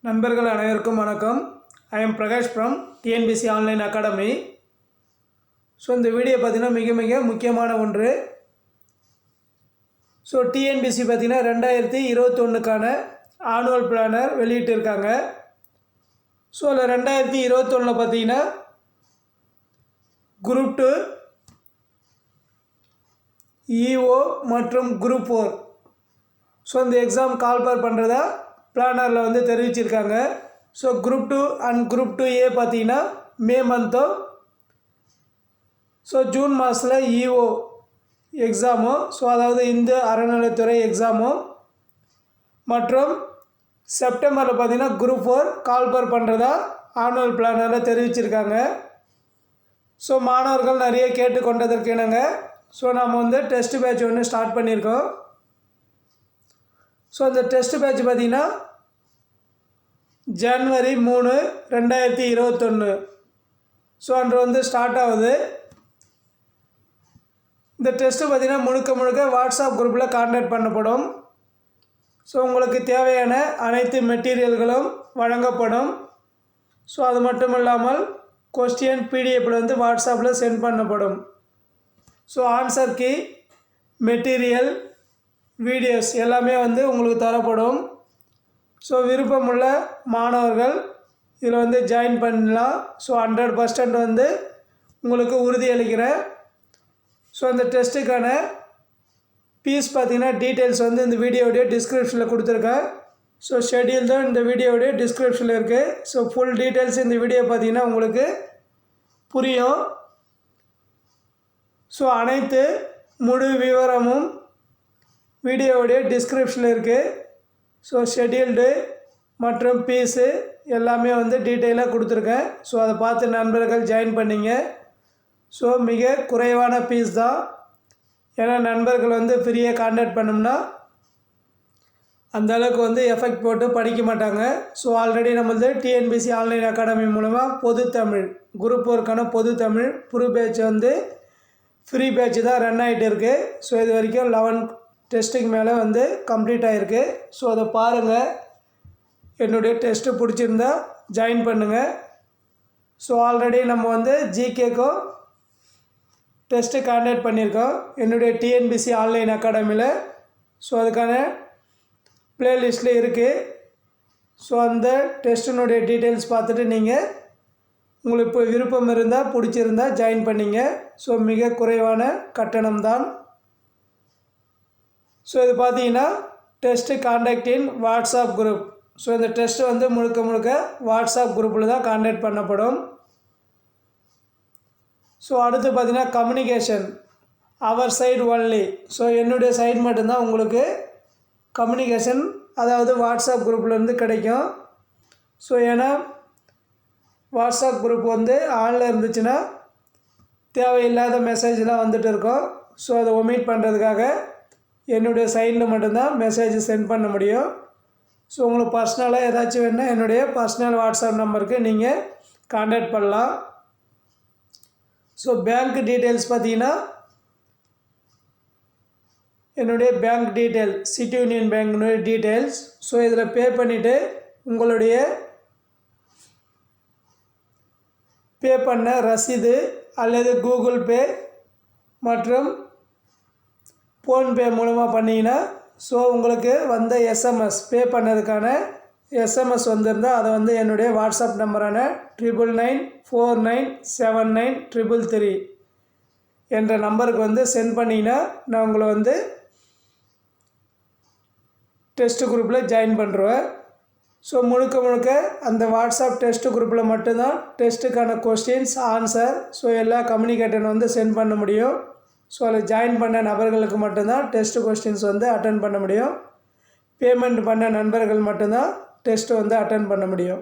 நண்பர்கள் அனைவருக்கும் வணக்கம். I am Prakash from TNPSC online academy. So இந்த வீடியோ பார்த்திங்கன்னா மிக முக்கியமான ஒன்று. ஸோ டிஎன்பிசி பார்த்திங்கன்னா 2021க்கான ஆனுவல் பிளானர் வெளியிட்டிருக்காங்க. ஸோ அதில் 2021 பார்த்திங்கன்னா குரூப் 2 இஓ மற்றும் குரூப் 4 ஸோ இந்த எக்ஸாம் கால்பார் பண்ணுறதா பிளானரில் வந்து தெரிவிச்சிருக்காங்க. So group 2 and group 2A பார்த்தீங்கன்னா மே மந்த்தும், ஸோ ஜூன் மாதத்தில் இஓ எக்ஸாமும், ஸோ அதாவது இந்து அறநிலைத்துறை எக்ஸாமும், மற்றும் செப்டம்பரில் பார்த்தீங்கன்னா குரூப் 4 கால்பார் பண்ணுறதா ஆனுவல் பிளானரில் தெரிவிச்சிருக்காங்க. ஸோ மாணவர்கள் நிறைய கேட்டுக்கொண்டதற்கு இணங்க ஸோ நம்ம வந்து டெஸ்ட் பேட்ச் ஒன்று ஸ்டார்ட் பண்ணியிருக்கோம். ஸோ அந்த டெஸ்ட் பேட்ச் பார்த்திங்கன்னா ஜனவரி 3, 2021 ஸோ அன்று வந்து ஸ்டார்ட் ஆகுது. இந்த டெஸ்ட்டு பார்த்திங்கன்னா முழுக்க வாட்ஸ்அப் குரூப்பில் கான்டாக்ட் பண்ணப்படும். ஸோ உங்களுக்கு தேவையான அனைத்து மெட்டீரியல்களும் வழங்கப்படும். ஸோ அது மட்டும் இல்லாமல் கொஸ்டின் பிடிஎஃப்பில் வந்து வாட்ஸ்அப்பில் சென்ட் பண்ணப்படும். So answer key, material, videos எல்லாமே வந்து உங்களுக்கு தரப்படும். ஸோ விருப்பமுள்ள மாணவர்கள் இதில் வந்து ஜாயின் பண்ணலாம். ஸோ 100% வந்து உங்களுக்கு உறுதியளிக்கிறேன். ஸோ இந்த டெஸ்ட்டுக்கான ஃபீஸ் பார்த்திங்கன்னா டீட்டெயில்ஸ் வந்து இந்த வீடியோடைய டிஸ்கிரிப்ஷனில் கொடுத்துருக்கேன். ஸோ ஷெட்யூல் தான் இந்த வீடியோடைய டிஸ்கிரிப்ஷனில் இருக்குது. ஸோ ஃபுல் டீட்டெயில்ஸ் இந்த வீடியோ பார்த்திங்கன்னா உங்களுக்கு புரியும். ஸோ அனைத்து முழு விவரமும் வீடியோவுடைய டிஸ்கிரிப்ஷனில் இருக்குது. ஸோ ஷெட்யூல்டு மற்றும் ஃபீஸு எல்லாமே வந்து டீட்டெயிலாக கொடுத்துருக்கேன். ஸோ அதை பார்த்து நண்பர்கள் ஜாயின் பண்ணிங்க. ஸோ மிக குறைவான ஃபீஸ் தான். ஏன்னா நண்பர்கள் வந்து ஃப்ரீயாக கான்டாக்ட் பண்ணோம்னா அந்தளவுக்கு வந்து எஃபெக்ட் போட்டு படிக்க மாட்டாங்க. ஸோ ஆல்ரெடி நம்மளது டிஎன்பிசி ஆன்லைன் அகாடமி மூலமாக பொது தமிழ் குரூப் 4க்கான பொது தமிழ் புது பேட்ச் வந்து ஃப்ரீ பேட்ச் தான் ரன் ஆகிட்டு இருக்குது. ஸோ இது வரைக்கும் 11 டெஸ்ட்டுக்கு மேலே வந்து கம்ப்ளீட் ஆகிருக்கு. ஸோ அதை பாருங்கள். என்னுடைய டெஸ்ட்டு பிடிச்சிருந்தா ஜாயின் பண்ணுங்கள். ஸோ ஆல்ரெடி நம்ம வந்து ஜிகேக்கும் டெஸ்ட்டு கான்டாக்ட் பண்ணியிருக்கோம் என்னுடைய டிஎன்பிசி ஆன்லைன் அகாடமியில். ஸோ அதுக்கான ப்ளேலிஸ்ட்டில் இருக்குது. ஸோ அந்த டெஸ்ட்டினுடைய டீட்டெயில்ஸ் பார்த்துட்டு நீங்கள் உங்களுக்கு இப்போ விருப்பம் இருந்தால் பிடிச்சிருந்தால் ஜாயின் பண்ணிங்க. ஸோ மிக குறைவான கட்டணம் தான். ஸோ இது பார்த்தீங்கன்னா டெஸ்ட்டு கான்டாக்ட் இன் வாட்ஸ்அப் குரூப். ஸோ இந்த டெஸ்ட்டு வந்து முழுக்க வாட்ஸ்அப் குரூப்பில் தான் கான்டாக்ட் பண்ணப்படும். ஸோ அடுத்து பார்த்திங்கன்னா கம்யூனிகேஷன் அவர் சைடு ஒன்லி. ஸோ என்னுடைய சைடு மட்டும்தான் உங்களுக்கு கம்யூனிகேஷன், அதாவது வாட்ஸ்அப் குரூப்லேருந்து கிடைக்கும். ஸோ ஏன்னா வாட்ஸ்அப் குரூப் வந்து ஆனில் இருந்துச்சுன்னா தேவையில்லாத மெசேஜ்லாம் வந்துட்டு இருக்கும். ஸோ அதை ஒமிட் பண்ணுறதுக்காக என்னுடைய சைடில் மட்டும்தான் மெசேஜ் சென்ட் பண்ண முடியும். ஸோ உங்களுக்கு பர்சனலாக ஏதாச்சும் வேணுன்னா என்னுடைய பர்சனல் வாட்ஸ்அப் நம்பருக்கு நீங்கள் கான்டாக்ட் பண்ணலாம். ஸோ பேங்க் டீட்டெயில்ஸ் பார்த்தீங்கன்னா என்னுடைய பேங்க் டீட்டெயில் சிட்டி யூனியன் பேங்க்னுடைய டீட்டெயில்ஸ். ஸோ இதில் பே பண்ணிவிட்டு உங்களுடைய பே பண்ண ரசீது அல்லது கூகுள் பே மற்றும் ஃபோன்பே மூலமாக பண்ணிங்கன்னா ஸோ உங்களுக்கு வந்த எஸ்எம்எஸ் பே பண்ணதுக்கான எஸ்எம்எஸ் வந்திருந்தால் அதை வந்து என்னுடைய வாட்ஸ்அப் நம்பரான 9994979333 என்ற நம்பருக்கு வந்து சென்ட் பண்ணிங்கன்னா நான் உங்களை வந்து டெஸ்ட் குரூப்பில் ஜாயின் பண்ணுறேன். ஸோ முழுக்க அந்த வாட்ஸ்அப் டெஸ்ட் குரூப்பில் மட்டும்தான் டெஸ்ட்டுக்கான கொஸ்டின்ஸ், ஆன்சர், ஸோ எல்லா கம்யூனிகேட்டர் வந்து சென்ட் பண்ண முடியும். ஸோ அதில் ஜாயின் பண்ண நபர்களுக்கு மட்டும்தான் டெஸ்ட் கொஸ்டின்ஸ் வந்து அட்டன் பண்ண முடியும். பேமெண்ட் பண்ண நண்பர்கள் மட்டும்தான் டெஸ்ட்டு வந்து அட்டன் பண்ண முடியும்.